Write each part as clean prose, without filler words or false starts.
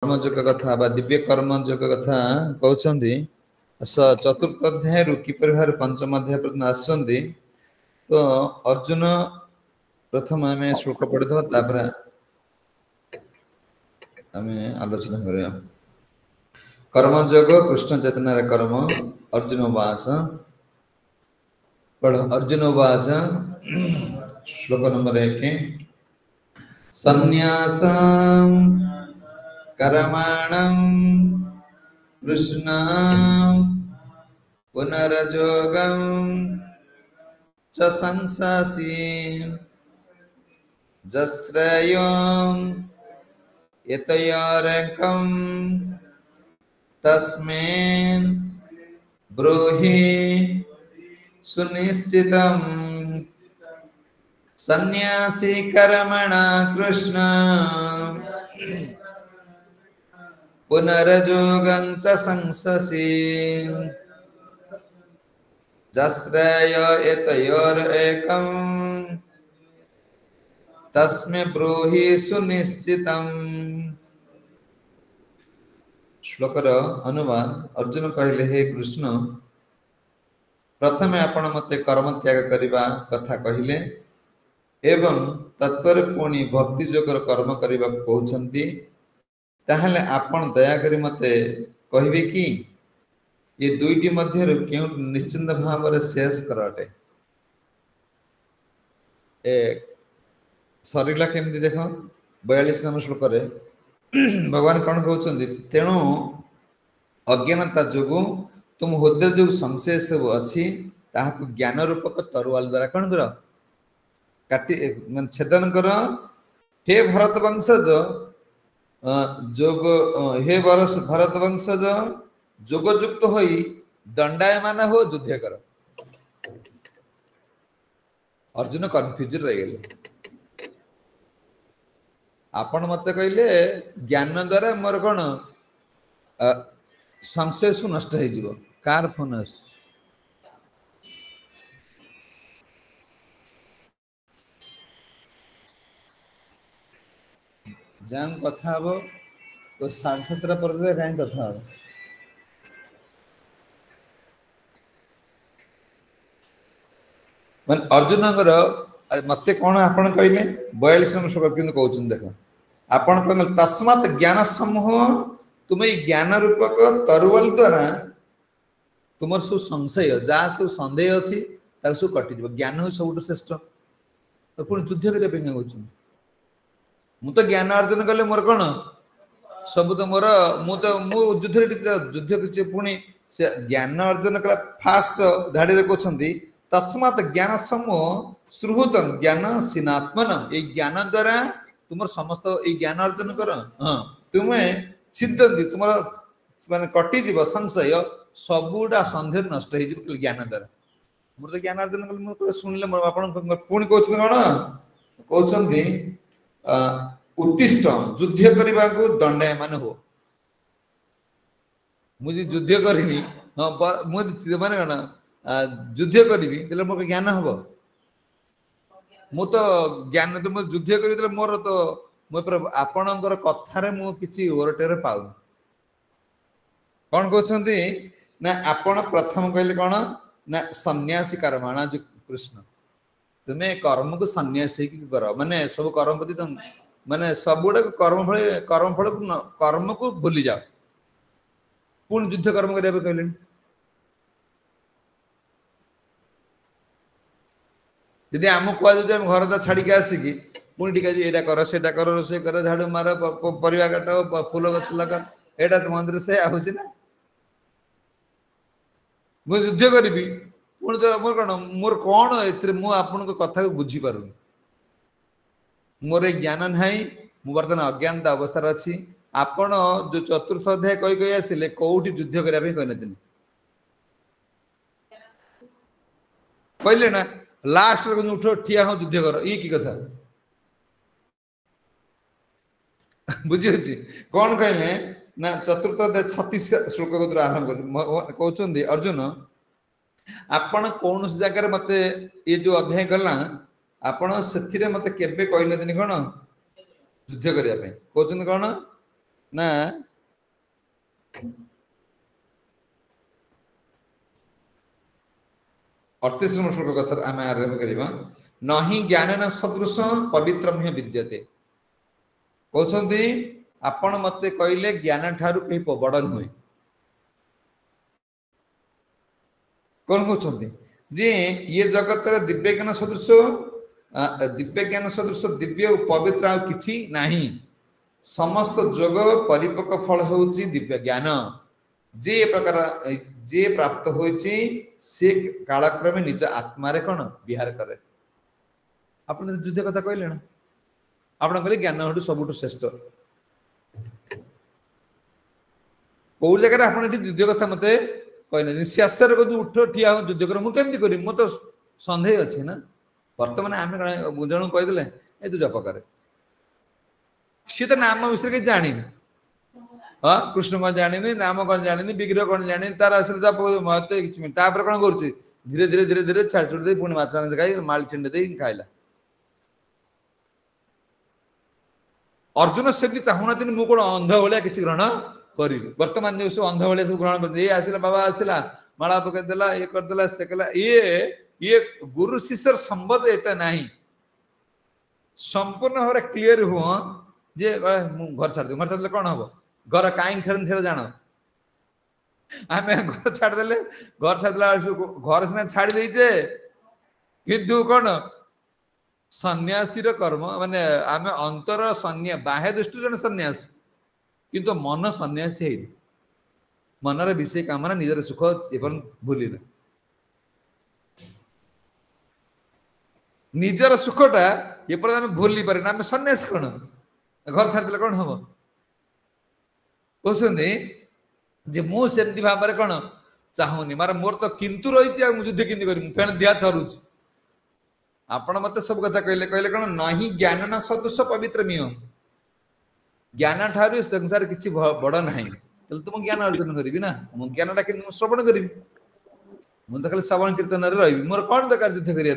कर्मयोग कथा बा दिव्य कर्मयोग कथा कहउछन्ती चतुर्थ अध्याय रु किपर भार पंचम अध्याय पर्यंत आसछन्ती तो अर्जुन प्रथम आमे श्लोक पढ़िदवा तापर आमे आलोचना करिया। कर्मयोग कृष्ण चैतन्य कर्म अर्जुन वाच पढ़ अर्जुन वाच श्लोक नंबर 1 संन्यासं कर्मणं कृष्ण पुनर्योगं च संसासि जश्रयं यतयोरेकं तस्मिन् ब्रूहि सुनिश्चितं सन्यासी कर्मणा कृष्ण पुनर्योगं च संससि जश्रय एतयोरेकं तस्मै ब्रूहि सुनिश्चितं। श्लोकर अनुवाद अर्जुन कहले हे कृष्ण प्रथमे आपण मते कर्म त्याग करिबा कथा कहिले एवं तत्पर पुणी भक्ति जोगर कर्म करिबा कहउछन्ती ताहले आपण दया करी मते कहिबे कि ये दुईटी मध्य क्यों निश्चिंत भाव रे शेष करटे ए सरिला केमती देख 42 नंबर श्लोक रे भगवान कौन कहउछन्ती तेणु अज्ञानता जोगु तुम हृदय जो संशय सब अच्छी ताहाकु ज्ञान रूपक तरुवाल द्वारा कौन कर काटी छेदन कर हे भरत वंशज जोग हे भरत वंशज जोगयुक्त होई दंडायमान हो युद्ध कर। अर्जुन कन्फ्यूज रह गए आपण मते कहले ज्ञान द्वारा मोर कौन संशय सु नष्ट हो जीवो कार फोन आस जान कथा हबो तो 7:30 पर कहीं कथा हबो मन अर्जुन मते कौन आपण कहले 42 नंबर श्लोक किन कहउछन देखो आपण कहले तस्मात् ज्ञान समूह तुम ज्ञान रूपक तरुवल द्वारा तुम सब संशय जा सब संदेह अच्छी सब कटि ज्ञान हो सब श्रेष्ठ तो पुणी युद्ध करने मु तो ज्ञान अर्जन कले मोर कौन सब तो मोर मु युद्ध किसी पुणी से ज्ञान अर्जन कला फास्ट धाड़ी रे कहउछन्ती तस्मात् ज्ञान समूह श्रुत ज्ञान सिनात्मन ये ज्ञान द्वारा तुम समस्त ये ज्ञान अर्जन कर हाँ तुम्हें छिदी तुम माने कटि जीव संशय सबुडा संदेह नष्ट हो ज्ञान द्वारा मोर तो ज्ञान अर्जन कल शुणिले पुणी कौन कहते उत्तिष्ठ युद्ध करने को दंडायमान हो मुझे युद्ध करनी हाँ मुझे माने कौन युद्ध करी मोर ज्ञान हम मु तो ज्ञान तो मुझे युद्ध करी मोर तो आपणकर कथार मुझे ओरटेर पाऊ कौन कहते ना आपण प्रथम कहले कौन ना सन्यासी कर्मणा जो कृष्ण तुम्हें कर्म को सन्यासी कर माने सब कर्म प्रति तुम माने सब गुड़ा कर्म फल कर्म को भूली जाओ पुणी युद्ध कर्म करने कहले यदि आम कह घर तो छाड़ी आसिकी पुणी टीका यहाँ कर से कर रोसे कर झाड़ू मार परिवा काट फूल गछ लगा यहाँ तो मंदिर से आउची ना मुझे युद्ध करी पुणी तो मोर कौन मोर कौन ए कथा को बुझी पार मोर ज्ञान ना मु बर्तमान अज्ञानता अवस्था अच्छी आपण जो चतुर्थ अध्याय कही आसिले कौटी युद्ध करने कहना कहले ना लास्ट उठ ठिया हो युद्ध कर ये की कथा बुझी कौन कहले ना चतुर्थ अध्याय 36 श्लोक को आरंभ कहते अर्जुन आपण कौन जगह मत ये जो अध्याय गला आपण से मत केबे कहन कौन युद्ध करने कहते कौन ନା 38 नंबर श्लोक कथा आम आरंभ करवा नहीं ज्ञान न सदृश पवित्र विद्यते कहते आपण मते कहले ज्ञान ठारू कहीं बड़ नुहे कौन कहते जे ये जगत दिव्य ज्ञान सदृश दिव्य पवित्र आ किछि नाही समस्त जोग परिपक्व फल होची दिव्य ज्ञान जे प्रकार जे प्राप्त होची से कालक्रमे निज आत्मा रे कोन विहार करे आपण युद्ध कथा कहले ना आपण कहले ज्ञान हटू सबुठ श्रेष्ठ को जगह आपण युद्ध कथा मते कहने निश्वासर को उठ ठिया हो युद्ध कर मु केमती करी मु तो संदेह अछि ना वर्तमान आम जन कहदे ए तू जप करे सी तो नाम विषय के जानी हाँ कृष्ण कौन जानी नाम कौन जानी विग्रह कौन जानी तार आस जप मत कौन कर धीरे धीरे धीरे धीरे छाड़ छुड़ दे पुणी माछ खाई माल चिंडे दे खाइला अर्जुन से चाहूना मु कौन अंध भाया किसी ग्रहण करी वर्तमान जो सब अंध भाया सब ग्रहण कर आसला बाबा आसला माला पकईदेला ये करदेला से कला ये गुरु शिष्यर संबंध एटा नहीं संपूर्ण भाव क्लीयर हुआ जे घर छाड़ घर छाड़े कौन हम घर कहीं छाड़ छाड़ जान आम घर छाड़देले घर छाड़देला घर सीना छाड़ी देचे किंतु कौन सन्यासी कर्म माने आम अंतर सन्या बाह्य दृष्टि जन सन्यासी किंतु मन सन्यासी है मनर विषय कामना निजर सुख एवं भूल निजर सुखटा ये आम भूली पारे आम सन्यासी कौन घर छाड़देले कौन हम कहते मुझे भाव में कौन चाहूनी मार मोर तो किंतु रही युद्ध किंतु करी फेण दिया थरुच आपण मत सब कथा कहले कहले कौन नहीं ज्ञान ना सदृश पवित्र मिह ज्ञान ठारू संसार किसी बड़ ना तुम ज्ञान अर्जन करी ना मु ज्ञानटा कि श्रवण करी मुझे खाली श्रवण कीर्तन रही मोर कौन दरकार युद्ध कर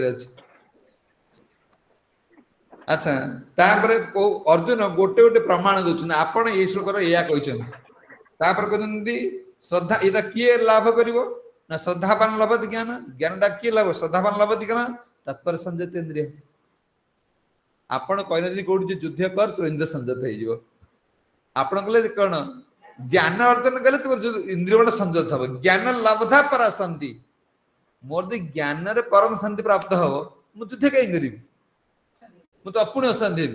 अच्छा तापर अर्जुन गोटे गोटे प्रमाण दौन आपण ये श्लोकर या कहते श्रद्धा यहाँ किए लाभ कर ना श्रद्धावान लभत ज्ञान ज्ञानटा किए लाभ श्रद्धावान लभत ज्ञान तत्पर संजत इंद्रिय आपण कहते कौटी युद्ध कर तो इंद्रिय संजत हो आपण कहले कौन ज्ञान अर्जन कले तुम इंद्रिय गोटे संजत हम ज्ञान लब्धा परा शांति मोर दी ज्ञान रे परम शांति प्राप्त हम मुझे युद्ध कहीं करी मुझे अपुणी अशांति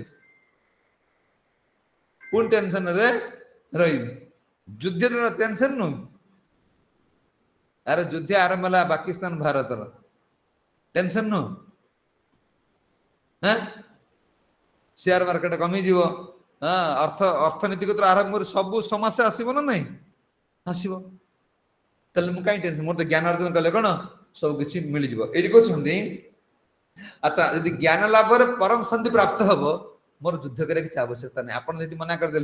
पुणी टेंशन रे रही युद्ध टेंशन नु अरे युद्ध आरंभ है पाकिस्तान भारत टेंशन नु शेयर मार्केट कमी जीव अर्थ अर्थनीति को आरंभ कर सब समस्या आसब ना नहीं आसब मुझे कहीं टेंशन मोर तो ज्ञान अर्जन कले कौन सब किसी मिल जाव ये कहते अच्छा यदि ज्ञान लाभ परम शांति प्राप्त हम मोर युद्ध कर किसी आवश्यकता नहीं आप मना करदे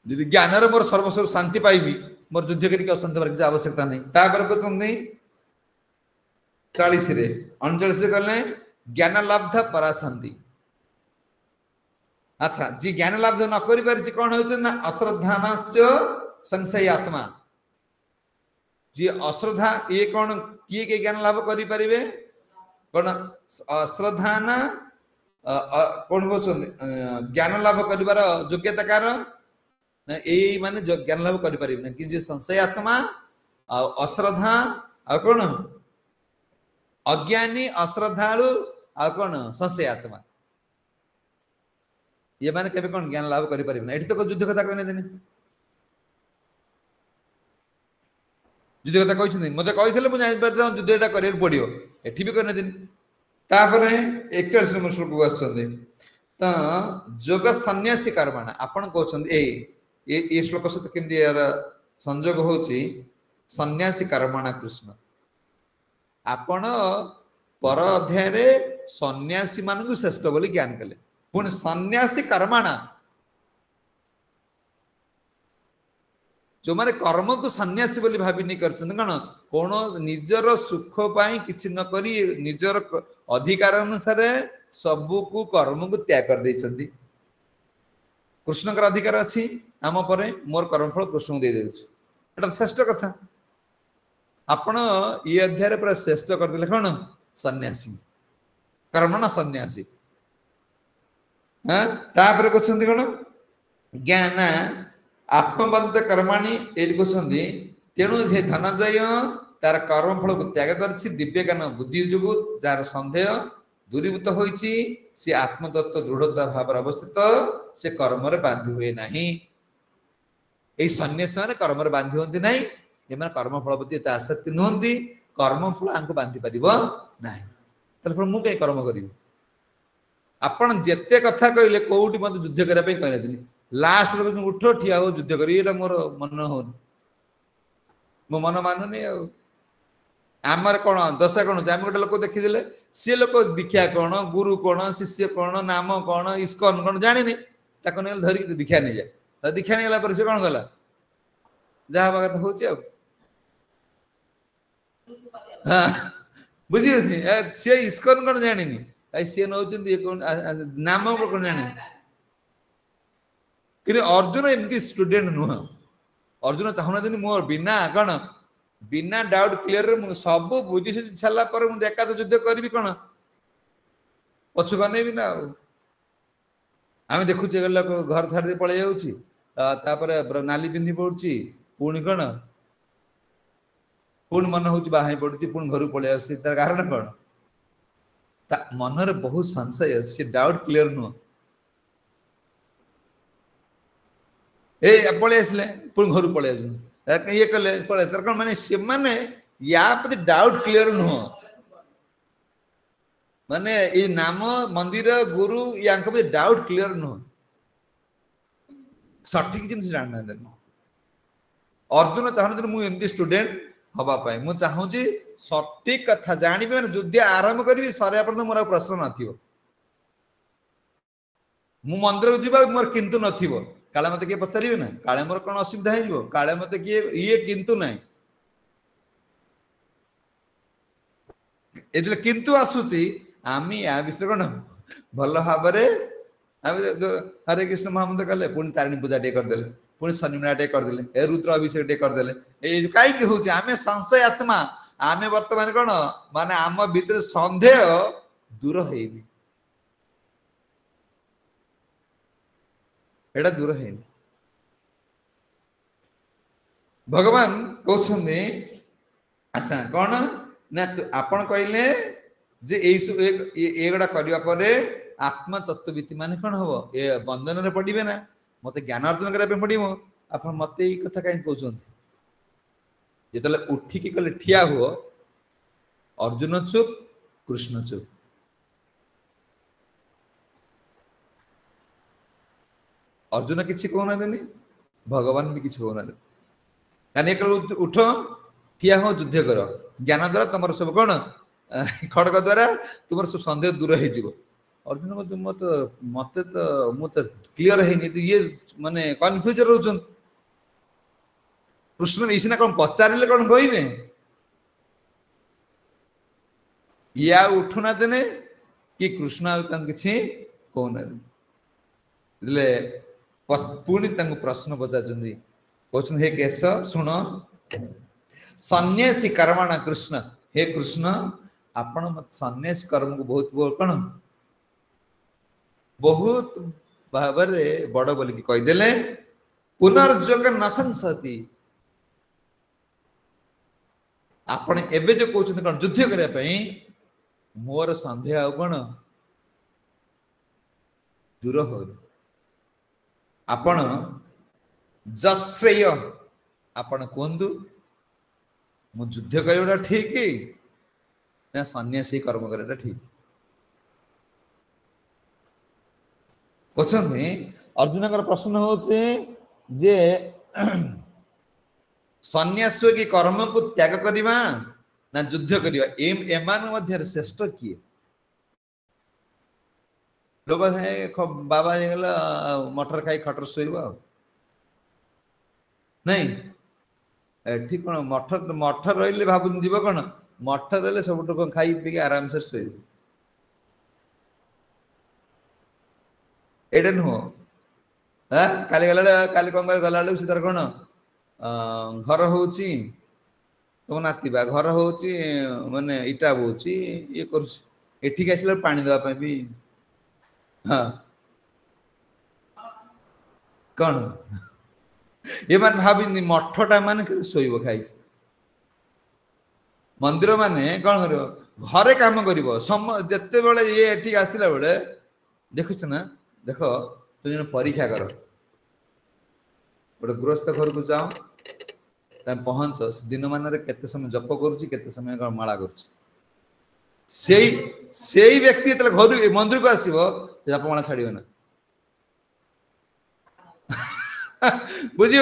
यदि ज्ञान मोर सर्वस्व शांति पाइबी मोर युद्ध करके अशांति किसी आवश्यकता नहीं तापर कहते 40 रे 39 कहले ज्ञान लब्ध परा शांति अच्छा जी ज्ञान लाभ न करि पारि कौन हो अश्रद्धानाश्च संशय आत्मा जी अश्रद्धा ये कौन किए के ज्ञान लाभ करि परिबे कौन अश्रद्धाना कौन कहते ज्ञान लाभ करिवार योग्यता कार यही माने ज्ञान लाभ करि परिबे ना कि जे संशय आत्मा अश्रद्धा आ कौन अज्ञानी अश्रद्धालु आ कौन संशय आत्मा ये माने केबे कौन ज्ञान लाभ करि परिबे ना एठी तो युद्ध कथा कहने देने युद्ध कथा कहते मत कही मुझे जानी पार्थ युद्धटा कर पड़ो एठी भी करने दिन तापर 41 नंबर श्लोक को आसते तो जोग सन्यासी कर्मणा आपण कहते ये श्लोक सहित केमती यार संजोग होची सन्यासी कर्मणा कृष्ण आपण पर अध्याय सन्यासी मानक श्रेष्ठ बोली ज्ञान कले पुणी सन्यासी कर्मणा जो माने कर्म को सन्यासी बोली भावी नहीं करछन कौन कौन निजर सुख पाई किछि न करी निजर अधिकार अनुसार सबु को कर्म को त्याग कर देछंती कृष्ण का अधिकार अछि आम परे मोर कर्मफल कृष्ण को दे देउछ एटा श्रेष्ठ कथा आपण ये अध्याय रे पूरा श्रेष्ठ कर दिले कोन सन्यासी कर्मणा सन्यासी हां तापर कहछंती कोन ज्ञान आत्मबंध कर्माणि एट कहछंती तेणु हे धनजय तार कर्मफल को त्याग करछि दिव्य ज्ञान बुद्धि जुगु जार संदेह दूरीभूत होइछि से आत्मतत्व दृढ़ता भाव अवस्थित से कर्म रे बांधी हुए नाही ए सन्यासी माने कर्म रे बांधी होंती नाही ए माने कर्म फल प्रति एते आसक्ति नहंती कर्म फल आंको बांधी परिबो नाही तले मु के कर्म करिवि आपण जेते कथा कहले कोउटी मते युद्ध करा पे कहले दिनी लास्ट रे उठो ठिया हो युद्ध करी एटा मोर मन हो मो मन माननी आ आमर कोन दशा कोन हम गोटे लोक देखि देले से लोक दीक्षा कोन गुरु कोन शिष्य कोन नाम कोन इस्कन कोन जानि नै ताको नेल धरि दीक्षा नै जा दीक्षा नै गला पर से कोन गला जहा बात होची आ हां बुझी अछि से इस्कन कोन जानि नै आई से नौचंदी कोन नाम कोन जानि कि अर्जुन एमती स्टूडेंट नुह अर्जुन चाहना दिन मोर बिना कोन बिना डाउट क्लियर रे सब बुझी छला पर मु एका तो युद्ध करबी कोन पछु बने भी ना आमे देखु जे लोक घर छाड़ दे पळे जाउची तापर नाली पिंधी पड़ुची पुणी कोन पुण मन होची बाहाई पड़ुची पुण घर पळे आसी तार कारण कोन ता मन रे बहुत संशय से डाउट क्लियर नु ए पळे आसले पुण घर पळे आजु ये कले पळे तर कोन माने से माने या प्रति डाउट क्लियर नु माने ए नाम मंदिर गुरु यांको पे डाउट क्लियर नु सठिक जिन जानना दे अर्जुन चाहन मु एमती स्टूडेंट हवा पाए मु चाहू जी सठिक कथा जानि माने युद्ध आरंभ करबी सरे पर मोर प्रश्न नथिबो मु मंदिर को जीवा मोर किंतु नथिबो काले मते के पचारिबे ना काले मोर कोन असुविधा हे जीवो काले मते के ये किंतु नै एतले किंतु आसुची आमी आ विषय कोन भल भाबरे आमे हरे कृष्ण महामंत्र कले पुनी तारिणी पूजा टे कर देले पुनी शनिमेला टे कर देले ए रुद्र अभिषेक टे कर देले ए काई के होची आमे संशय आत्मा आमे वर्तमान कोन माने आम भीतर संदेह दूर हेबी एटा दूर है भगवान कहछने अच्छा कोन ना आपण कहले जे एगोड़ा करबा परे आत्मा तत्वविति माने कोन हबो ए बंधन रे पडिबे ना मते ज्ञान अर्जन करा पे पडिबो आपण मते ई कथा काई कहछन जेतले उठी की कले ठिया हो अर्जुन चुप कृष्ण चुप अर्जुन किछि कोना देनी भगवान भी किछि कोना दे काने एक उठो ठिया हो युद्ध करो ज्ञान द्वारा तमर सब कोन खड़क द्वारा तुमर सब संदेह दूर हे जीवो अर्जुन को तुम मते तो मु तो क्लियर है नहीं ये माने कंफ्यूज रहउछन कृष्ण इसिना कोन पचारिले कोन कहिबे या उठुना देने कि कृष्ण आ तन किछि कोना ले पुणी प्रश्न पचार हे केश शुण सन्यासी कर्मण कृष्ण हे कृष्ण आपण मत सन्यासी कर्म को बहुत कौन बहुत भाव बड़ बोल कहीदेले पुनर्जोग न संसति आपण एबे जो कहते कौन युद्ध करने मोर संदेह आ कौन दूर हो आपण जश्रेय आपण कहतु मु युद्ध करवाटा ठीक ना सन्यासी कर्म करवाटा ठीक कहते अर्जुन का प्रश्न होचे जे सन्यास की कर्म को त्याग करवा ना युद्ध करवा एमान मध्य श्रेष्ठ किए लोग बाबा गला मटर खाई खटर शोब नहीं ठीक कौन मटर मटर रही भाव जीव कौन मटर रही सब कौन खाई पी आराम से शोब एटा नुह हाँ काली गला काली कौन गला से तार कौन घर हूँ तुम नातिबा घर हूँ माने इटा बोची ये करठिक आस पानी देवाई भी हाँ कौन ये मान भावी मठटा मान शोब खाई मंदिर माने कौन कर घरे काम कर जिते बड़े ये एठी आसला बेले देखुच ना देख तु जन परीक्षा कर गोटे गृहस्थ घर को जाओ पहुंच दिन मान केते समय जप करुच्चे समय माला कर व्यक्ति घर मंदिर को आसो जपमाला छाड़ ना बुझी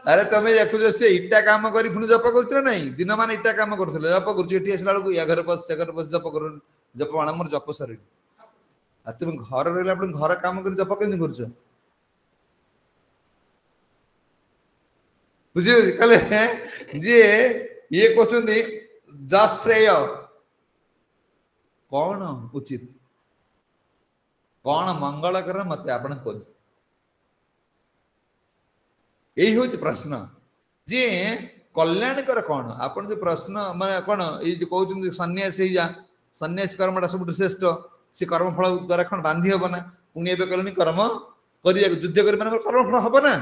अरे तुम्हें देखुच से इटा काम कर जप कर ना दिन मान इटा काम कर जप कर या घर बस घर बस जप कर जपमाला मोर जप सर तुम घर रहा घर काम कर जप के कर बुझे कले जे ये कहते जश्रेय कौन उचित कौन मंगलकर मत आप यही हूँ प्रश्न जे कल्याणकर कौन आप जो प्रश्न मैं कौन ये कहते सन्यासी जा सन्यासी कर्मटा सब श्रेष्ठ सी कर्मफल द्वारा कौन बांधी हम ना पुणी ए कल कर्म कर युद्ध कर कर्मफल हम ना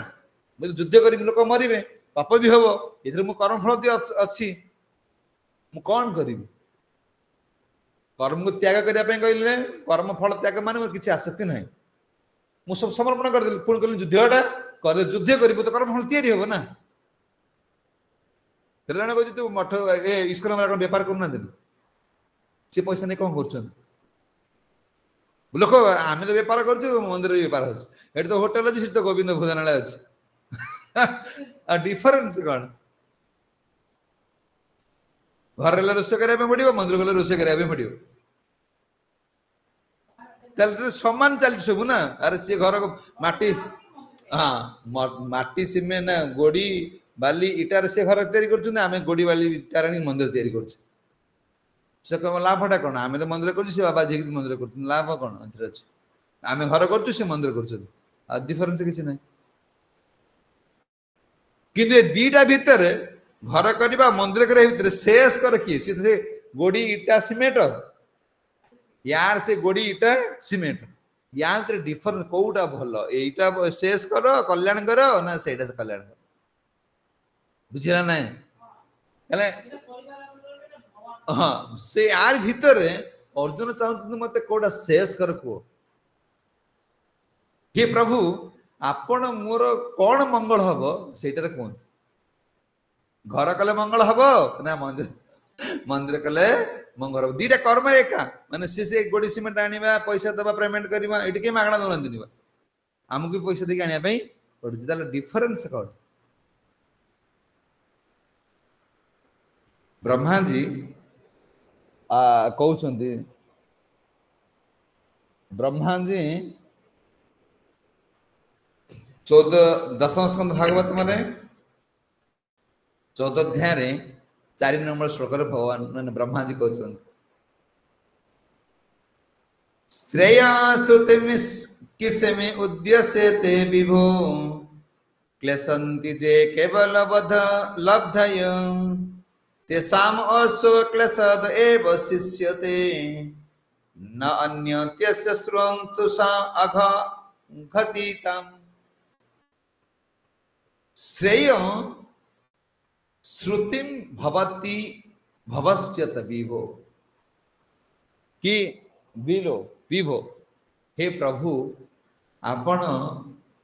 युद्ध कर लोक मरवे पाप भी हम ये कर्मफल अच्छी मु कौन करी कर्म को त्याग करने कहले कर्म फल त्याग मान किसी आसक्ति ना मुझ सब समर्पण करदेली पुणी कहली युद्धटा कर युद्ध कर तो कर्म फल तैयारी हम ना कह तू मठ ए इस्कन वाला बेपार करना सी पैसा नहीं कौन कर लोक आम तो बेपार कर मंदिर बेपार अच्छे तो होटेल अच्छी तो गोविंद भोजनालय अच्छे डिफरेन्स कौन घर रोषे करने पड़ो मंदिर गले रोषे करने पड़ो तो सामान चलती सब ना अरे सी घर माटी हाँ माटी सीमेंट ना गोड़ी बाली इटार से घर तैयारी कर गोड़ी बाली इटार मंदिर तैयारी कर लाभटा कौन आम तो मंदिर कर बाबा जी मंदिर कर लाभ कौन अच्छे आम घर कर मंदिर कर डिफरेन्स किसी ना कि दीटा भितर घर करवा मंदिर कर शेष कर किए सी गोड़ी इटा सीमेंट यार से गोड़ी इटा सीमेंट या भर डिफरेन्स कौटा भल यहीटा शेष कर कल्याण कर ना से कल्याण कर बुझा ना हाँ से यार भितर अर्जुन चाहते मत कौटा शेष कर कह हे प्रभु आपण मोर कौन मंगल हम से कहते घर कले मंगल हम ना मंदिर मंदिर कले मंगल हम दीटा कर्म एका माने से गोड़ी सीमेंट आनिबा पैसा दबा पेमेंट करबा एटी के मागणा दोनंदिनी आमको पैसा देके आनिया पई पड़ुछि ताले डिफरेंस कौन ब्रह्मा जी कहउछंती ब्रह्मा जी 10 स्कंद भागवत माने 14 अध्याय 4 नंबर श्लोक भगवान मैंने ब्रह्मा जी कहते श्रेया श्रुतिमिस किसमे उद्यसे ते विभो क्लेशन्ति जे केवल वध लब्धय तेषाम असो क्लेशद एव शिष्यते न अन्यत्यस्य श्रुवन्तु सा अघ घटितम् श्रेय श्रुतिम भवति भवस्यत विभो कि विलो विभो हे प्रभु आपण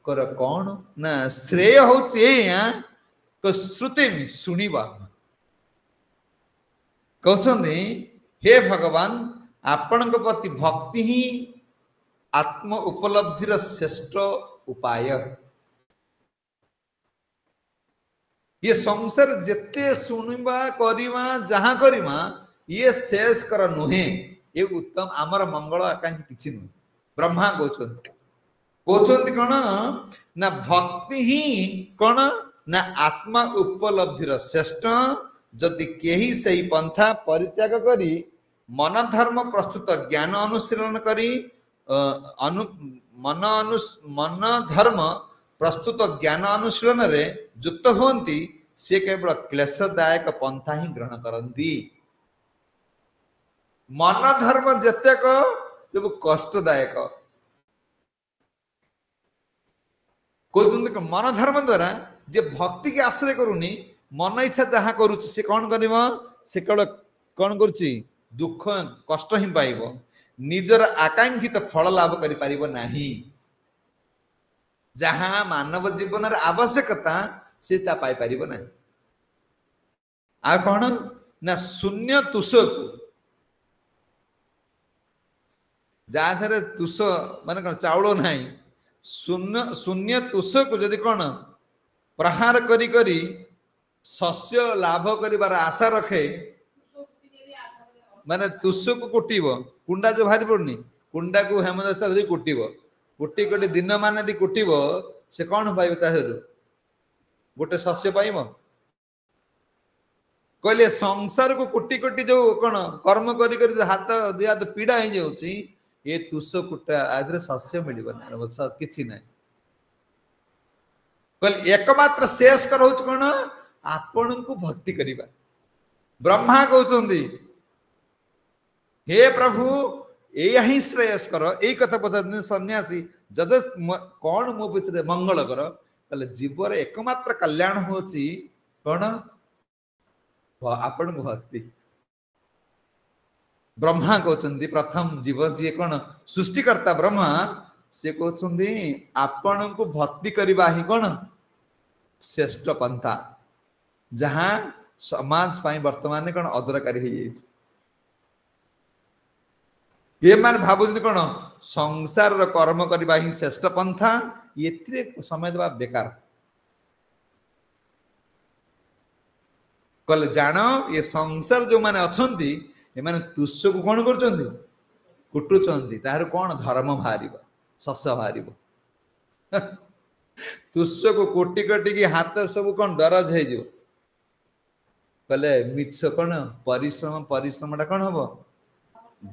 कर कौन ना श्रेय हो श्रुतिम सुनिबा कहते हे भगवान आपण प्रति भक्ति ही आत्म उपलब्धिर श्रेष्ठ उपाय ये संसार जिते शुणवा करवा जहाँ करवा ये शेष कर नुहे ये उत्तम आमर मंगल आकांक्षी किसी नुहे ब्रह्मा कहते कौन ना भक्ति ही कौन ना आत्मा उपलब्धिर श्रेष्ठ जदि केही सही पंथा परित्याग करी मन धर्म प्रस्तुत ज्ञान अनुशीलन करी अनु मन धर्म प्रस्तुत ज्ञान अनुशीलन रे युक्त हुंती से केवल क्लेशदायक पंथा ही ग्रहण करती। मन धर्म जतेक सब कष्टदायक कहते मन धर्म द्वारा जे भक्ति के आश्रय करूनी मन इच्छा जहाँ करुच्ची से कौन कर से केवल कौन करुच्ची दुख कष्ट ही पाइब निजर आकांक्षित फल लाभ करि परिबो नाही। जहाँ मानव जीवन आवश्यकता से ता पाई परिबो नाही। आ कौन ना शून्य तुष जहाँ तुष मान कौन चाउल नाही शून्य शून्य तुष को जदि कौन प्रहार करी करी शस्य लाभ करिबार आशा रखे माने तुष को कुटीब कुंडा जो बाहरी पड़नी कुंडा को हेमदस्ता धरी कुटीब कुटी कोटी दिन मान यदि कुटीब से कौन पाइब ताहरु गोटे शस्य पाइब कहले संसार को कुटी कोटी जो कौन कर्म करी करी हाथ दुई हाथ पीड़ा हो जाउची ये तुष कुटा आदि शस्य मिल किसी ना कहले एकमात्र शेष कर कौन आपण को भक्ति करिबा। ब्रह्मा कहते हे प्रभु यही श्रेयस कर यही कथा पचार सन्यासी जद कौन मो भीतर मंगल कर कहले जीवर एकमात्र कल्याण होची कौन आपण को भक्ति। ब्रह्मा कहते प्रथम जीव जी कौन सृष्टिकर्ता ब्रह्मा से कहते आपण को भक्ति करवा ही कौन श्रेष्ठ पंथा जहाँ समाज पाई वर्तमान कौन अदरकारी हो जाए ये मान भावुं कौन संसार कर्म करवा ही श्रेष्ठ पंथा ये समय देवा बेकार। कल जान ये संसार जो माने अच्छी ये माने तुष्य को कौन कर कुटुंच तार कौन धर्म बाहर शस बाहर तुष्य को कोटी कोटी की हाथ सब कौन दरज हो कहले मिछ कौन परिश्रम परिश्रम टा कौन हम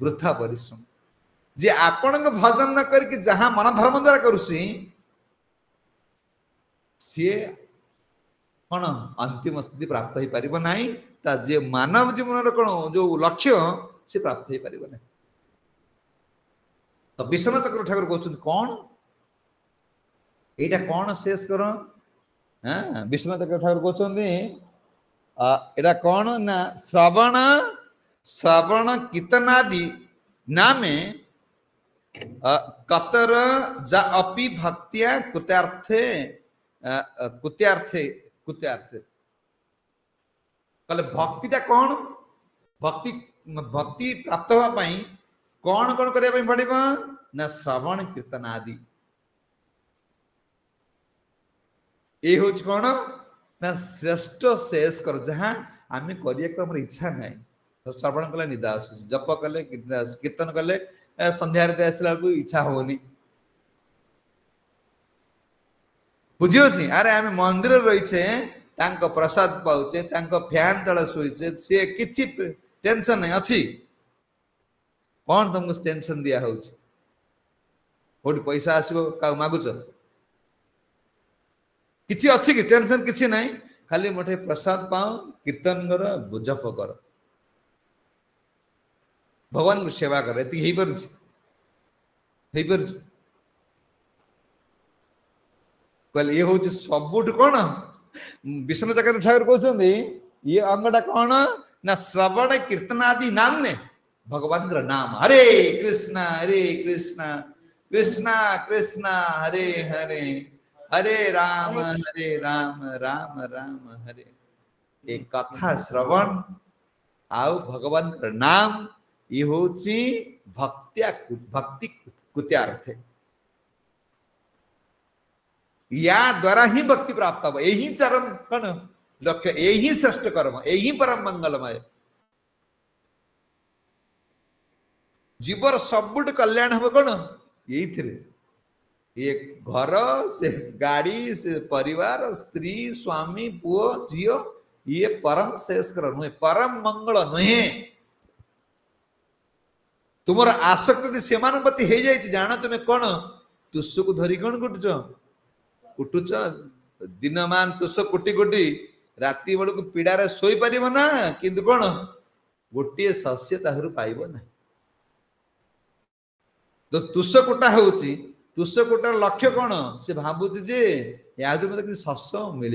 वृथा परिश्रम जे आपण भजन न करके जहां मन धर्म द्वारा करुसी सी कौन अंतिम स्थिति प्राप्त हो पार ना जे मानव जीवन कौन जो लक्ष्य से प्राप्त हो पार ना। तो विश्वनाथ चक्र ठाकुर कहते कौन यहाँ कौन शेष कर विश्वनाथ चक्र ठाकुर कहते एटा कौन ना श्रवण श्रवण कीर्तनादि नामे कतर जा अपि भक्तिया कुत्यार्थे कुत्यार्थे कुत्यार्थे कहले भक्तिटा कौन भक्ति भक्ति प्राप्त होगा पाई कौन कौन करने पड़ेगा ना श्रवण कीर्तन आदि ये हूँ कौन ना श्रेष्ठ शेष कर जहाँ आम कर इच्छा ना तो श्रवण कले निदा आस जप कले कीर्तन कले संध्यारे आसला बेलू इच्छा होनी बुझी अरे आम मंदिर रहीचे प्रसाद पाचे फैन तले शोचे सी कि टेंशन नहीं अच्छी कौन तुमको टेंशन दिया पैसा आसो क्या मागुच किसी अच्छी कि टेंशन किसी ना खाली मोटे प्रसाद पाओ कीर्तन कर जप कर भगवान को सेवा कर कहले ये हूँ सबुठ कौन विष्णु चक्र ठाकुर कहते ये अंगटा कौन ना श्रवण कीर्तन आदि नाम ने भगवान नाम हरे कृष्णा कृष्णा कृष्णा हरे हरे हरे राम राम राम हरे एक कथा श्रवण आउ भगवान नाम ये हूँ भक्तिया भक्ति कुत्यार्थ या द्वारा ही भक्ति प्राप्त हो यही चरम कौन लक्ष्य यही श्रेष्ठ कर्म यही परम मंगलमय जीवर सबुठ कल्याण हम कौन यही ये घर से गाड़ी से परिवार स्त्री स्वामी पुओ झीओ ये परम शेष कर नुहे परम मंगल नुहे तुमर आसक्ति से प्रति हो जाए जान तुम कौन तुष को धरी कौन कुटुच कुटुच दिन मान तुष कोटी कोटी राति बेलू पीड़ार शोई पार ना किंतु कौन गोटे शस्य ताहरु पाइब ना तो तुष कोटा हो तुष कोटार लक्ष्य कौन से भावुची जे या मत शस्य मिल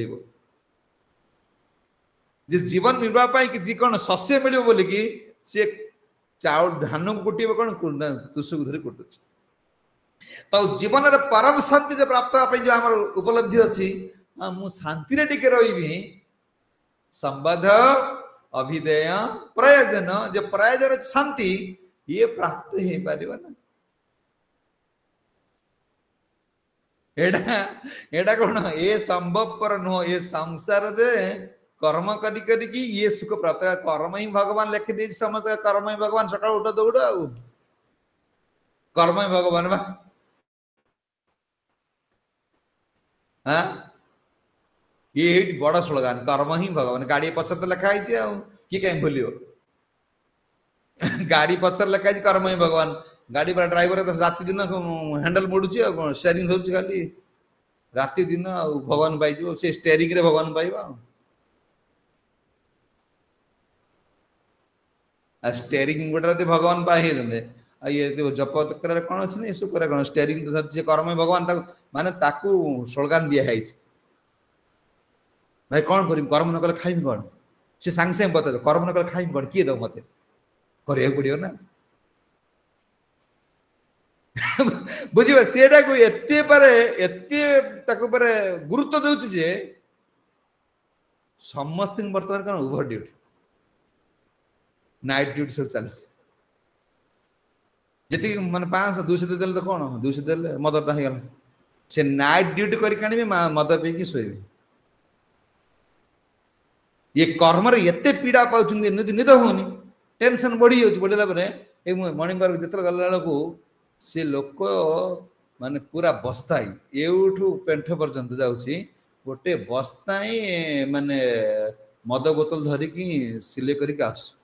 जीवन निर्वाह कि कौन शस्य मिल बोल कि सी चाउल धान को कुटे कौन तुष को धरी कुटुच तो जीवन परम शांति जो प्राप्त जो आम उपलब्धि अच्छी मु शांति टिके रही संबद्ध अभिधेय प्रयोजन जो प्रयोजन शांति ये प्राप्त हो पार ना एडा कौन ये संभवपर नुह ये संसार रे कर्म करी ये सुख प्राप्त कर्म ही भगवान लिखि दे समस्त कर्म ही भगवान सका उठ दौड़ आ कर्म ही भगवान बा हाँ ये बड़ स्लोगान कर्म ही भगवान गाड़ी पचर तो लिखाई किए कहीं भूल गाड़ी पचर लिखाई कर्म ही भगवान गाड़ी पर ड्राइवर राति दिन हैंडल मोड़ुची स्टेयरिंग धरुची खाली राति दिन भगवान पाई से स्टेयरिंग रे भगवान पाइबा स्टेयरिंग गोटे भगवान पाए ये जप तक कौन अच्छे ना सब कौन स्टेयरिंग धरती कर्म भगवान माने ताकू स्लोगान दिखाई भाई कौन कर कर्म न कले खाइम कौन से सांगे सांगे बता कर्म न कले खाइम कौन किए दो मत कर पड़ो ना बुझे सीटा को एत गुरुत्व दूसरी जे समस्त बर्तमान कौन ओवर ड्यूटी नाइट ड्यूटी सब चलती जी मैंने 500-200 देते तो कौन 200 देते मदटा हो गला से नाइट ड्यूटी कर मद पी शोबे ये कर्म एत पीड़ा पाँच निद होनी टेंशन बढ़ी जाऊँ बढ़ला मर्णिंग वर्क जिते गला बेलू से लोक माने पूरा बस्ताई एठू पेंठ पर्यंत जाऊँगी गोटे बस्ताई माने मद बोतल धरिकी सिले करके आस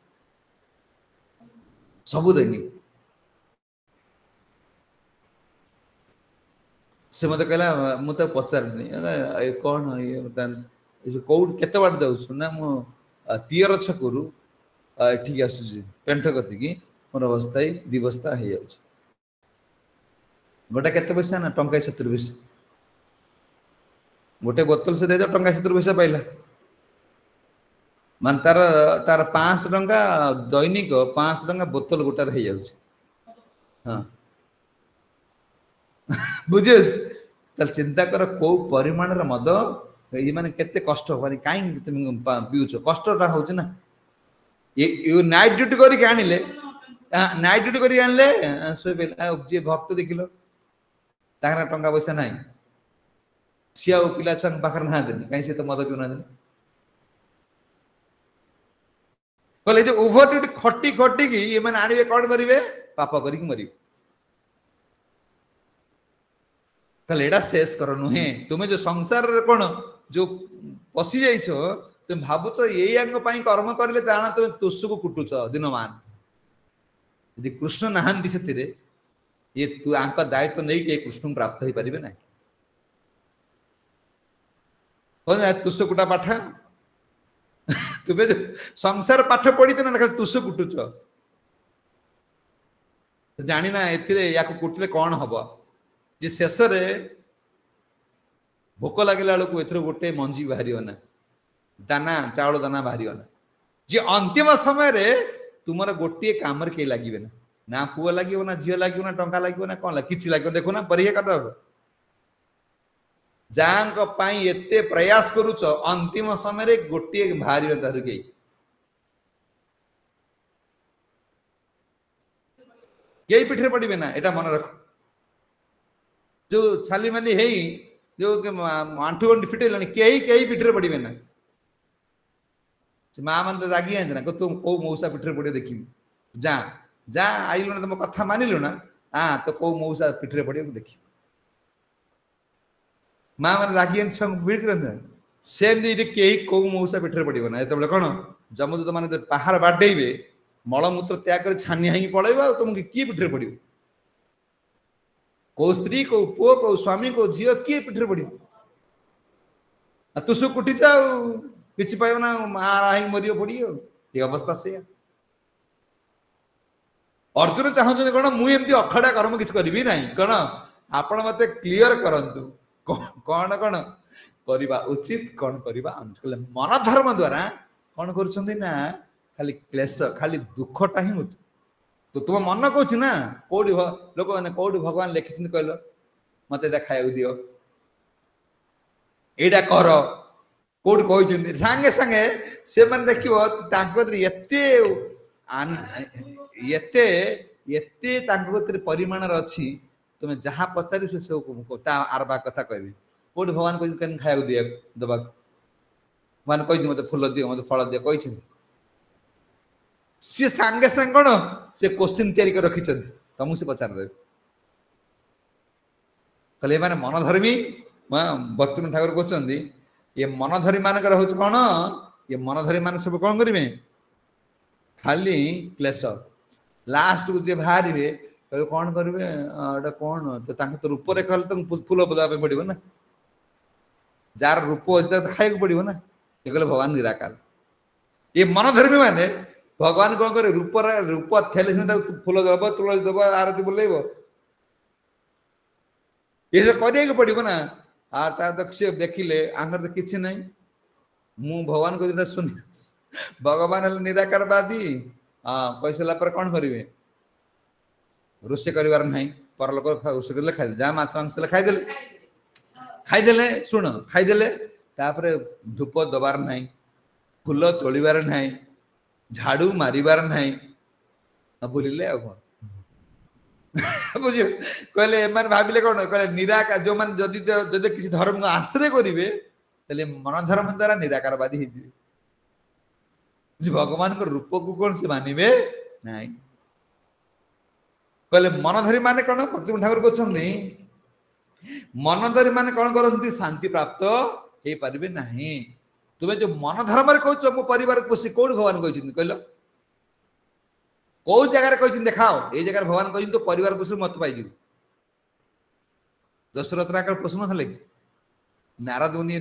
सबु दैनिक से मत कहला मुझे पचारे कौन ये कौट केत बाट जाऊँ ना मु तीयर छकरू ठीक आस पेंठ कतिकी मोर बस्ता दी बस्ता हो जाऊँ गोटे केते पैसा ना टंका 70 पैसा गोटे बोतल से दे टंका 70 पैसा पाइला मान तार तार 500 टंका दैनिक 500 टंका बोतल गोटार हो जाऊँ हाँ बुझे चिंता कर को परिमाण मद ये माने केते कष्ट माने कहीं तुम पीउछ कष्टा हो ना ये नाइट ड्यूटी करके आनिले नाइट ड्यूटी करके आनिले सोई जे भक्त देखिल ताकना टंका पैसा ना सी आ पिला छुआ पाखे ना कहीं से तो मद पीना कहले जो ओभर ड्यूटी खटी खटी की ये मैंने आने कौन करेंगे पाप करके मर कहले एटा शेष कर नुहे तुम्हें जो संसार कौन जो पशि जाइछ तुम भावुच ये कर्म करें जाना तुम तुष को कुटुच दिनमान यदि कृष्ण नहांती से ये तू आंका दायित्व नहीं कि कृष्ण प्राप्त हो पारे ना तुष कुटा पाठ तुम्हें जो संसार पाठ पढ़ी तो ना तुष कुटुच जानी ना या कुटिले कौन हम जे शेष भोक लगे बेलू ए गोटे मंजी बाहर ना दाना चाउल दाना बाहर ना जे अंतिम समय रे तुमर गोटे काम कहीं लगे ना ना पुआ लगे ना झील लगे ना टंका लगे ना कौन कि लगे देखो ना परीक्षा कर जहाँ एते प्रयास करुच अंतिम समय गोटे बाहर तार कई पिठे पड़े ना यहाँ मन रख जो छाली माली है जो आंठू गंठी फिटेला कई पिठे पड़े ना माँ मान रागी आते ना तू कौ मौसा पिठे पड़े देखी जा जा आइलु ना तुम कथा मानिलु ना हाँ तो कौ मौसा पिठे पड़े देखी माँ मैंने रागी छुआ भिड़ कर सेमती कई कौ मौसा पिठे पड़े ना ये कौन जमदूत मैंने पहाड़ बाडेबे मलमूत्र त्याग कर छानिया ही पड़ेगा तुमको किए पिठरे पड़ो को स्त्री को पुओ को स्वामी को झील किए पिठरे पड़ो तुसु कुटी जाओ किसी पाइब ना मारा ही मरियो पड़ी ये अवस्था से अर्जुन चाहते कौन मुझे अखड़ा कर्म किसी करी ना कौन आपण मत क्लीयर करंतु कौन कौन करवा उचित कौन करवा अनुचित मन धर्म द्वारा कौन कर खाली क्लेश खाली दुखटा ही उचित तो तुम मन कौच ना कौटी लोक मैंने कौटी भगवान लिखिं कहल मत खाया दियो एटा कर कौट कहते सांगे सांगे से मैंने देखिए एते परिमाण अच्छी तुम जहाँ पचार से सब आरबा कथा कह कौट भगवान कह खाया दिया दबा भगवान कही मत फूल दियो मत फल दियो कही सी सांगे सांगे कौन से क्वेश्चन तैयारी कर रखी तुमको से पचार दे कहले माने मनधर्मी भक्ति ठाकुर कहते ये मनधरी मान कौन ये मनधरी मान सब कौन करेंगे खाली क्लेश लास्ट को जे बाहर कहे कौन करेंगे कौन तो रूप रेखा तो फूल बजावा पड़ो ना जार रूप अच्छे खाई पड़ो ना ये कहले भगवान निराकार ये मनधर्मी माने भगवान कौन करे रूप रूप थे फूल दब तुलसी दब आरती बुलेब ये सब कर पड़ो ना आर तार तो सी देखिले आंगर तो किसी ना मु भगवान को सुन भगवान निराकारवादी हाँ कही सारा पर कौन करेंगे रोषे कर परलोक रोषे कर खाई जहाँ माछ मांस खाईदे शुण खाईदे धूप दबार ना फूल तोड़बार ना झाड़ू मारिबार ना बुलिले आ कौन बुझ कहले भाविले कौन कहले निराकार जो मान जदि जदि किसी धर्म को आश्रय करेंगे मन धर्म द्वारा निराकारवादी भगवान को रूप को कौन से मानवे ना कहले मनधरी माने कौन भक्ति ठाकुर कहते मनधरी माने कौन करती शांति प्राप्त हो पारे ना तुम्हें जो मन धर्म कह मो परिवार पोषी कौन भगवान कहते कहल कौ जगार कही देखाओ ये जगह भगवान कही तो परिवार पोषण मत पाई दशरथ ना प्रश्न थे कि नारद मुनि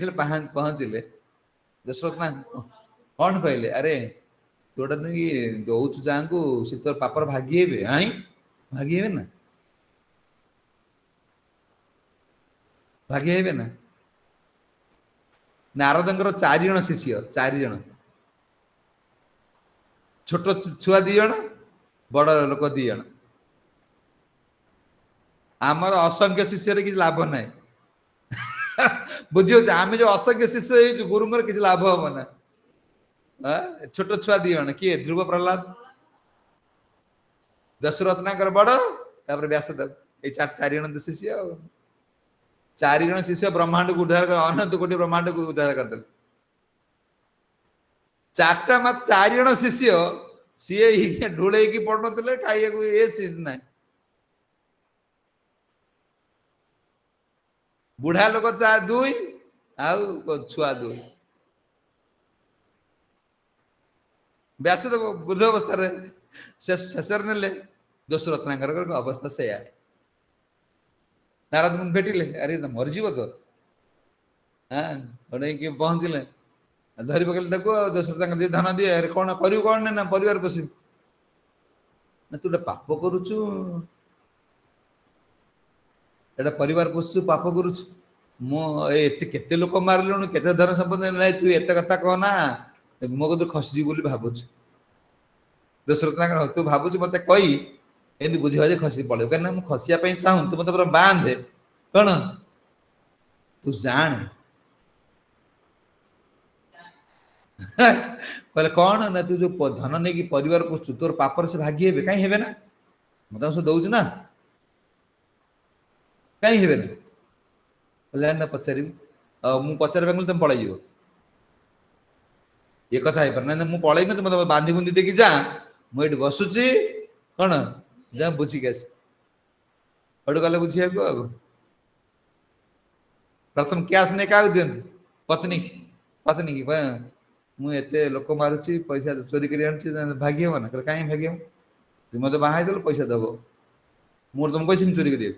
पहुंचले दशरथ ना कौन कहले अरे तोटा नहीं दौचु जहाँ को सी तो पापर भागी आई भागी ना भागी ना नारद 4 जन शिष्य 4 जन छोट छुआ 2 जन बड़ लोक 2 जन आमर असंख्य शिष्य किसी लाभ ना बुझे आम जो असंख्य शिष्य गुरुंर किसी लाभ हम ना छोट छुआ 2 जन किए ध्रुव प्रहलाद दशरथ ना बड़ व्यासदेव ये 4 जन शिष्य 4 जन शिष्य ब्रह्मांड को उद्धार कर अनंत कोटि ब्रह्मांड को उद्धार करदे 4 जन शिष्य सी ढोले की पड़े खाइए ये चीज ना बुढ़ा लोक 2 आउ छुआ 2 व्यासदेव बुद्ध अवस्था शेष ने दशरथ नागर अवस्था से नारद मुनि भेटिले अरे मरीज तो हाँ पहुँचले धरी पकड़े देखो दशरथ धन दिए अरे कौन करू कौन ना परिवार पोषी ना तू पाप करुचु एटा परिवार पोषु पाप करुचु मुझे लोक मारे के धन संपत्ति ना तू एत कथा कहना मो कदू खसी बोली भावुच दशरथ ना तू भावुच मत कही एमती बुझी बाजे खसी पड़े कहीं मुझे खसिया चाहूँ तू मत बांधे कौन तू जान कहले कौन ना तू जो धन नहीं कि परिवार पोषु तोर पापर से भागी हे कहीं हे ना मत सब दौच ना कहीं हे ना कहले ना पचारि मुझे पचार तुम पलैज ये कथा है ना मुझे पलैन तुम मत बांधी बुंदी देखी जा मुझे बसुची कौन जा बुझिक आस गले बुझे प्रथम कैश नहीं क्या दिखती पत्नी पत्नी की मु एते लोक मारुची पैसा चोरी करी आनछि भाग्य हो ना कहीं भाग्य हो तुम मते बाहाई देल पैसा दबो मोर तुम कैसे चोरी करी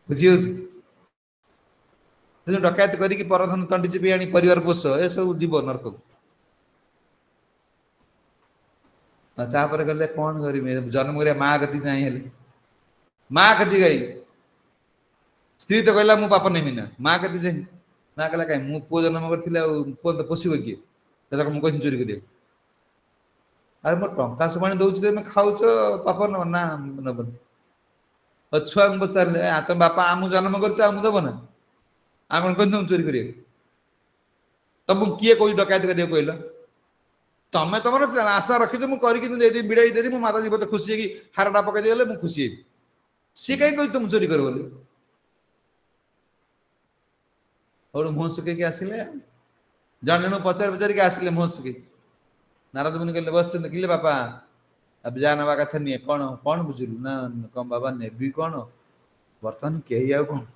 बुझी डकायत करी परधन तंडी चिपी आनी परिवार पोष ए सब जीव नरक तापर गले कौन करी जन्म कर माँ कति चाहिए माँ कति गई स्त्री तो कहला मु पाप नेमी ना माँ कति चाहिए माँ कहला कहीं मु पुओ जन्म कर पुओ तो पोषिब किए मुझे चोरी कर अरे मो टंका सब दौर खाऊच पाप ना नबन छुआ पचारे तुम बापा आम जन्म कर दब ना आम तुम चोरी कर तुम किए कौ डकायत कर कहल तमें तुम आशा रखीच मुझे बिड़ाई देदी मो माता जी बहुत खुशी है कि हारटा पकड़ देले मुझे खुशी है सी कहीं कही तुम चोरी कर बोली और मुह सुखे आसिले जन जन पचार पचार के आसिले मुह सुखे नारद मुनि कहले बस किले बापा अब जा नवा कथा नहीं कौन कौन बुझलु ना कम बाबा नेबी कौन बर्तमान कही आ कौन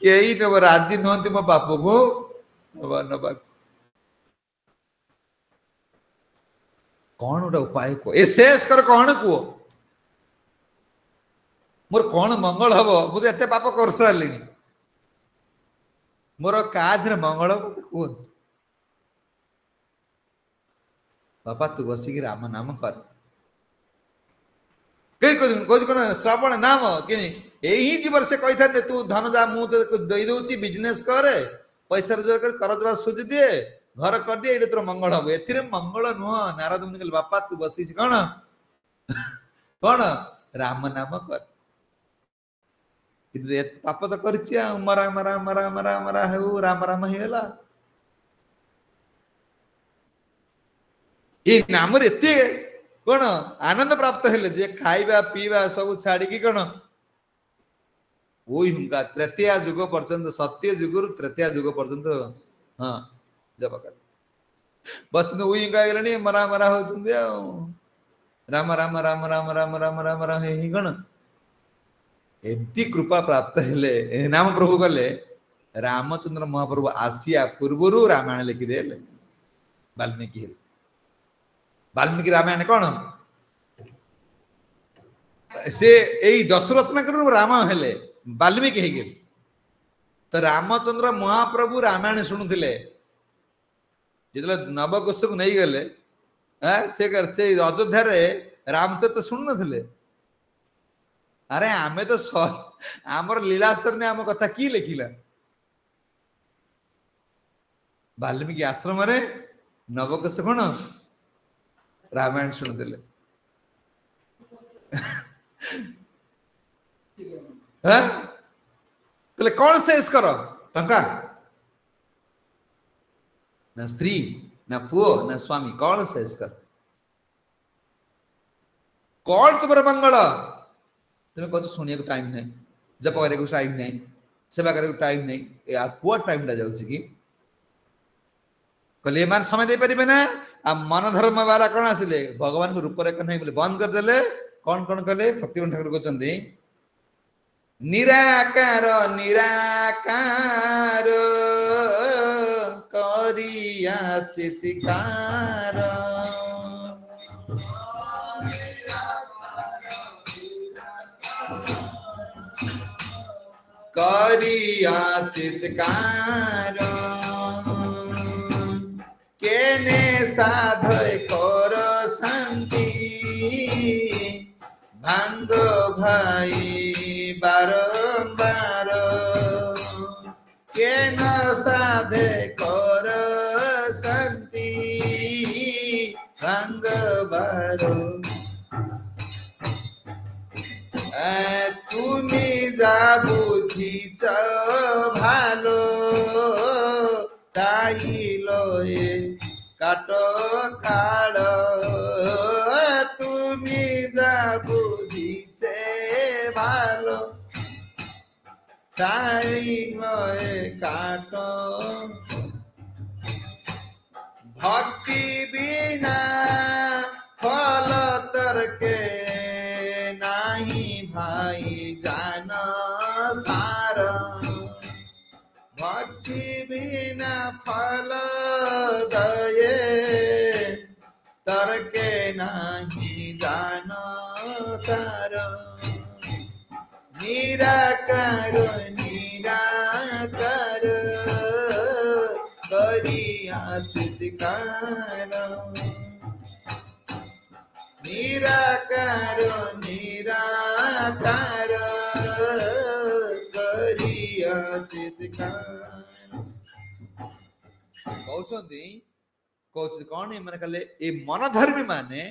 कही नब राजी नुहति मो बाप को नबा कौन गोटे उपाय कह ए शेष कर कौन कह मोर कौन मंगल हम मुझे एत पाप कर सारे मोर का मंगल मत कह बापा तू बसिक राम नाम कर कौन श्रावण नाम कि यही जीवन से कही था तू धन जा मुझे दे बिजनेस कर पैसा रोजगार कर करज सुझ दिए घर कर दिए ये तोर मंगल हम ए मंगल नुह नारद मुनि कहले बापा तू बसी कौन कौन राम नाम कर पाप तो कर मरा मरा मरा मरा मरा हो राम राम ही ये नाम एत कौन आनंद प्राप्त हेले जे खाइबा पीवा सब छाड़ी कौन वही हुंका तृतीय युग पर्यंत सत्य युग तृतीय युग पर्यंत हाँ जब कर बस वही गलानी मरा मरा होती राम राम राम राम राम राम राम राम ही कौन एमती कृपा प्राप्त हेले नाम प्रभु गले रामचंद्र महाप्रभु आसिया पूर्व रामायण लिखिदे वाल्मीकि वाल्मीकि रामायण कौन से यही दशरत्नाकर राम हेले वाल्मीकि हो गए तो रामचंद्र महाप्रभु रामायण शुणुले जो नवकोश को नहीं गले से अयोध्या रामचरित्र शुणु नथिले अरे आमे तो आमर लीलासर ने आम कथा की लिखिला वाल्मीकि आश्रम रे नवकोश कौन रामायण शुणुले कहले कौन शेष कर टंका ना स्त्री ना पुओ ना स्वामी कौन शेष कर कौन तुम मंगल तुम्हें कह शुणा टाइम नहीं जप कर टाइम नहीं सेवा कर टाइम नहीं कुआ टाइम टा जाऊँ कि कहले मान समय दे पारे ना आ मन धर्म वाला कौन आसिले भगवान को रूप रेखा नहीं बोले बंद करदे कौन कौन कले भक्तिवन ठाकुर कहते निराकार निराकार करिया चित्कार करिया चित्कार केने साधय कर शांति भांग भाई बारंबार केन साधे कर शांति भांग बार তুমি যা বুঝিছ ভালো তাই লয়ে কাট কাড় তুমি যা বুঝিছে ভালো তাই লয়ে কাট ভক্তি বিনা ফল তর্কে নাহি ভাই জান সার नहीं जान सार निराकार निराकार करिया चित्कार निराकार निराकार करिया चित्कार कहउछंती कहउछ कोन माने कहले ए मन धर्मी माने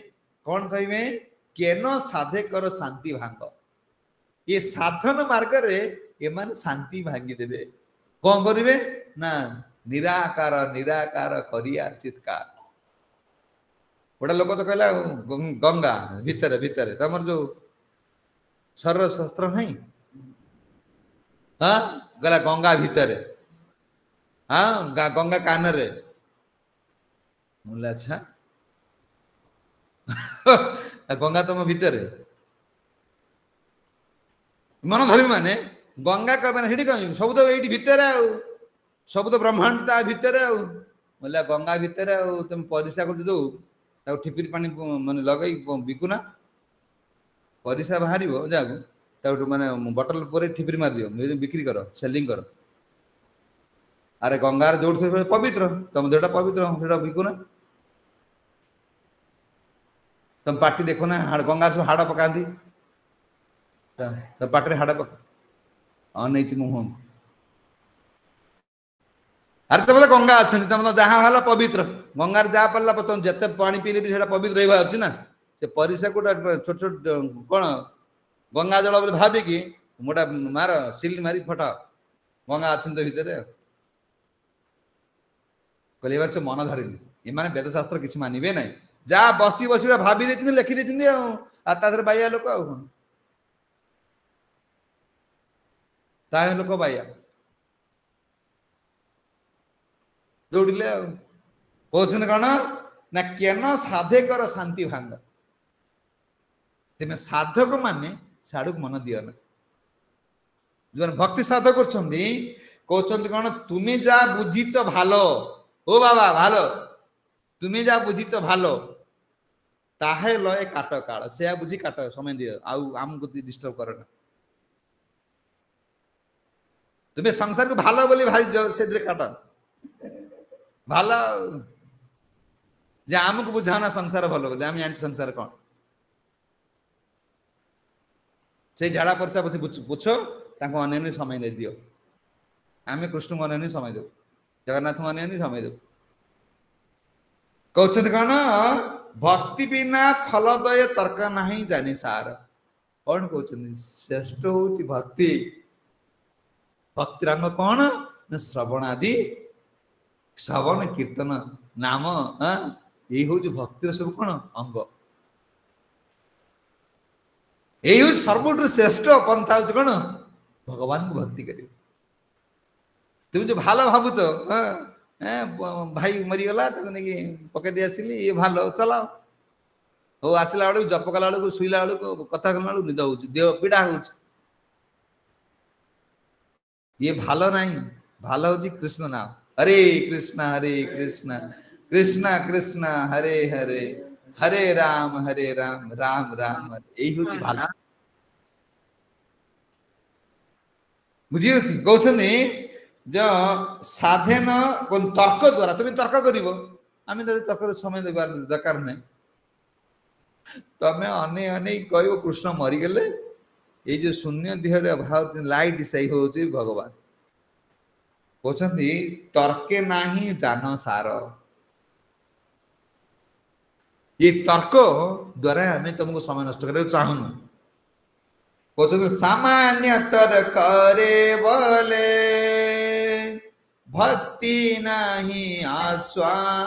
कोन कहिबे केन साधे कर शांति भांग ये साधन मार्ग रे ए माने शांति भांगी देबे कोन करिवे ना निराकार निराकार करिया चित्कार बड़ा लोक तो कहला गंगा भीतर भीतर तमर जो शरीर शस्त्र नहीं हाँ गला गंगा भीतर हाँ गंगा कान रे मुला अच्छा गंगा तुम भीतर मन धर्मी माने गंगा का माने हेडी कहीं सब तो एठी भीतर आउ सब तो ब्रह्मांड ता भीतर आउ बोला गंगा भीतर आउ तुम परिसा कर दो ता ठिपिर पानी माने लगई बिकुना परिसा बाहरिबो जागु ता माने बोतल पर ठिपिर मार दियो बिक्री करो सेलिंग करो अरे गंगार जोड़ पवित्र तुम जोटा पवित्र बिकुना तुम पार्टी देखो ना हाड़ गंगा सब हाड़ पकाती तो पाटे हाड़ पका नहीं मुह अरे तो बोले गंगा अच्छा तुम जहाँ भला पवित्र गंगार जहाँ पड़ा तुम जिते पानी पीले भी पवित्र रही ना से परिसा गोटा छोट छोट कौन गंगा जल बोले भाविकी मोटा मार सिल मारी फटा गंगा अच्छा भितर कहले बार से मन धरेनि एमाने वेदशास्त्र किसी मानवे ना जा बसी बसी भाभी देती लिखी देती आर बाया लोक लोक बाया दौड़े कहते कौन ना केन साधे कर शांति भांग तेमें साधक माने साड़ू मन दियो ना जो भक्ति साधक कहते कौन तुम्हें जा बुझीच भालो ओ बाबा भालो तुम्हें जा बुझीच भालो ताहे लय काट काल से बुझी काट समय दियो आमको डिस्टर्ब कर ना तुम्हें संसार को भालो बोली भाई से काट भालो जे आमको बुझाना संसार भलो बोले आम जानी संसार कौन से झाड़ा परसा पूछ अन्य समय दे दियो आम कृष्ण को अन्य समय दो जगन्नाथ को अन्य समय दो कहते कौन भक्ति बिना फलदय तर्क नहीं जानी सार कौन कहते श्रेष्ठ हूँ भक्ति भक्ति रंग कौन श्रवण आदि श्रवण कीर्तन नाम यही हूँ भक्तिर सब कौन अंग यही सर्वोठ श्रेष्ठ पंथा हूँ कौन भगवान को भक्ति कर तुम जो भालो भावुच भाई मरीगला पकई दे आसली ये भालो चलाओ हो आसला बेलू जप कला बेलू शुला बेलू कथा कला बेलू निद हो देह पीड़ा हो ये भालो नहीं भालो हूँ कृष्ण नाम हरे कृष्ण कृष्ण कृष्ण हरे हरे हरे राम राम राम यही हूँ भालो बुझी कहते जो साधन तर्क द्वारा तुम तर्क कर आम तर्क समय देवार दरकार नहीं तमें अने अने कह कृष्ण मरीगले ये जो शून्य देह भाव लाइट सही हूँ भगवान कहते तर्के नाही जान सार ये तर्क द्वारा आम तुमको समय नष्ट कर चाहूँ कहते सामान्य तर्क रे बोले भक्ति नहीं आस्वादिले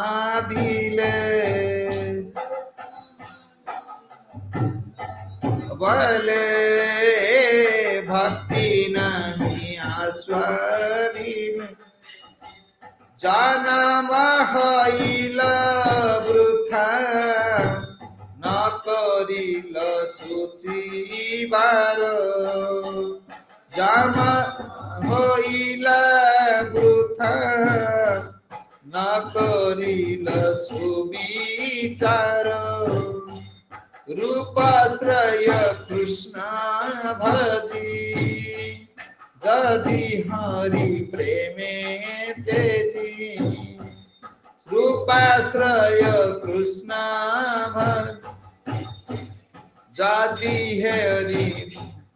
बोले भक्ति नहीं आस्वादिले जन्म हईल वृथा न करिल सोचिबार जन्म हईल वृथा न करिल सुविचार रूपाश्रय कृष्ण भजी जदि हरि प्रेमे तेजी रूपाश्रय कृष्ण भजी जदि हरि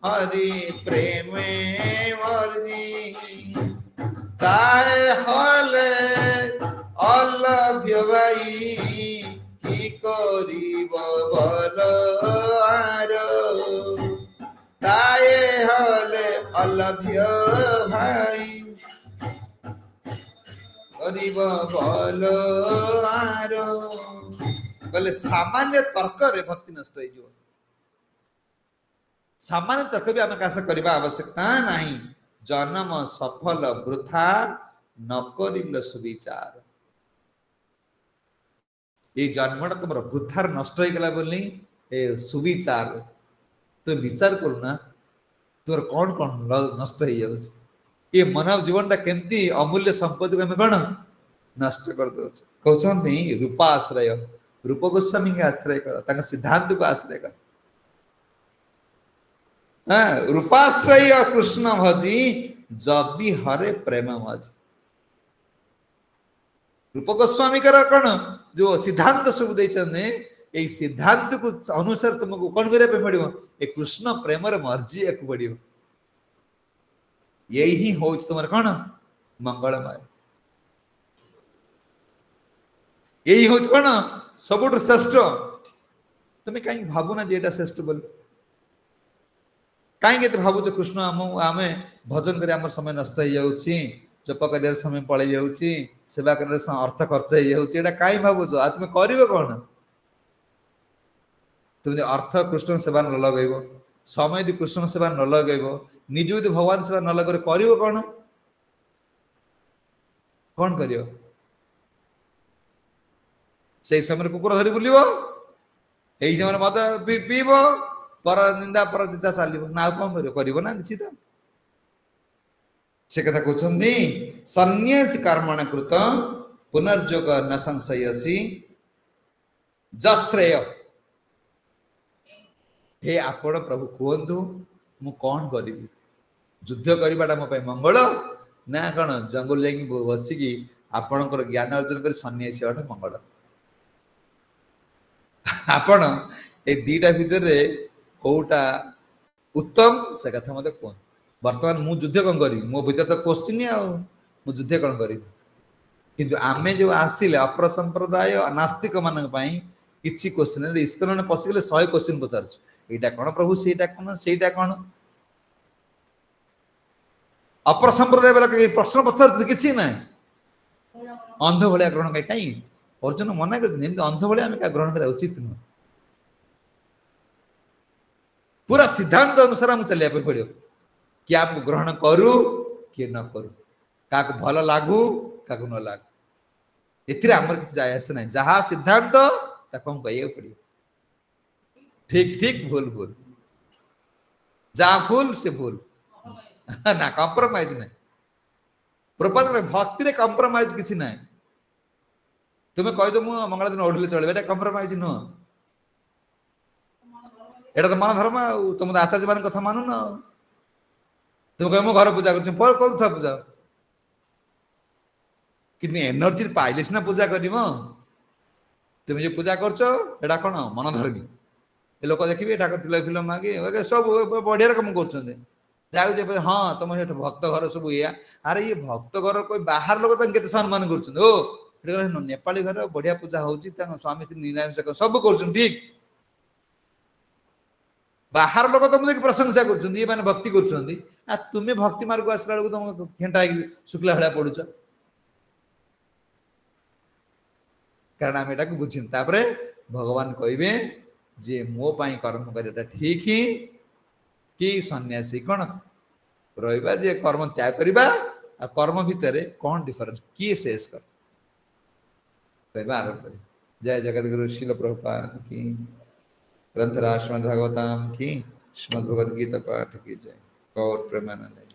हरि प्रेमे वर्जी ताहे हले अलभ्य भाई की करिब भल आर ताहे हले अलभ्य भाई करिब भल आर कहले सामान्य तर्क रे भक्ति नष्ट हो जाए सामान्य तर्क भी आम काश करने आवश्यकता नहीं जन्म सफल वृथा न करिल सुविचार ये जन्मटा तुम वृथार नष्ट हो गला बोली ए सुविचार तो विचार करूना तोर कौन कौन नष्ट हो जाए ये मानव जीवन टा केमती अमूल्य संपत्ति को कौन नष्ट कर दो कहते रूपाश्रय रूप गोस्वामी के आश्रय कर सिद्धांत को आश्रय कर रूपाश्रय कृष्ण भजी जदि हरे प्रेम भजी रूप गोस्वामी कौन जो सिद्धांत सब देते ये सिद्धांत को अनुसार तुमको कौन करने पड़ो ये कृष्ण प्रेम मर्जी एक पड़ो यही हूँ तुम कौन मंगलमय यही हूँ कौन सबुठ श्रेष्ठ तुम्हें कहीं भावना जे श्रेष्ठ बोल कहीं भावुच कृष्ण आम भजन कर समय नष्ट हो जाऊँगी जप कर समय पड़े जाऊँगी सेवा कर अर्थ खर्च हो जाऊँगी कहीं भावुच आ तुम कर कौन तुम अर्थ कृष्ण सेवा न लगेब समय यदि कृष्ण सेवा न लगेब निज यदि भगवान सेवा न लगे कर कौन कौन कर समय कुकुर धरी बुल समय मद पीब पर निंदा पर चर्चा चलो ना कौन कर किसी से कथा कहते सन्यासी कर्मण कृत पुनर्जोग न संशयसी जश्रेय हे आपण प्रभु कहतु मु कौन करी युद्ध करवाटा मो मंगल ना कौन जंगल जा बसिकी आपणकर ज्ञान अर्जन कर सन्यासी हटा मंगल आपण ए दीटा भितर कौटा उत्तम से कथा मत कह बर्तमान मु युद्ध कौन करी मो भीतर तो क्वेश्चन मु युद्ध कौन करी किंतु आमे जो आसिले अपर संप्रदाय नास्तिक मान किसी क्वेश्चन इस्कन ने पशिगले 100 क्वेश्चन पचार यहाँ कौन प्रभु सेटा कौन अपर संप्रदाय वाला प्रश्न पचार किसी ना अंध भाया ग्रहण कहीं अर्जुन मना कर अंध भाया आम क्या ग्रहण करा उचित नुह पूरा सिद्धांत अनुसार आम चलिया पड़ो कि आपको ग्रहण करू कि न करू क्या भल लागू क्या न लागू एमर किसी जाए आसे ना जहाँ सिद्धांत ताको हम कह पड़ो ठीक ठीक भूल भूल जहाँ भूल से भूल ना कॉम्प्रोमाइज ना प्रपोजल भक्ति रे कॉम्प्रोमाइज किसी ना तुम्हें कह दो मंगल दिन ओढ़ले चलो ये कॉम्प्रोमाइज नुह एटा तो मन धर्म तुम आचार्य मान कथा मानु न तुम कह घर पूजा कर पूजा कि एनर्जी पाइले सीना पूजा कर तुम जो पूजा करड़ा कौन मन धर्मी ये लोक देखिए फिल्म मागे सब बढ़िया कम कर हाँ तुम भक्त घर सब या अरे ये भक्त घर कोई बाहर लोग के सम्मान कर नेपाली घर बढ़िया पूजा हो स्वामी निरामिष सब कर ठीक बाहर लोग तुम देखिए प्रशंसा कर भक्ति कर तुम्हें भक्ति मार्ग आसला बेलू तुम घेंटा शुक्ला भाया पड़ुच कारण आम यहाँ बुझी भगवान कहे जे मो पाई कर्म करता ठीक ही कि सन्यासी कौन रहा जे कर्म त्याग करवा कर्म भितर कौन डिफरेंस किए शेष कर कहवा आरंभ कर जय जगत गुरु शिल प्रभुपाद की ग्रंथराज श्रीमद् भागवतम की श्रीमद् भगवद गीता पाठ की जय गौर प्रेमानंद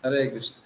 हरे कृष्ण।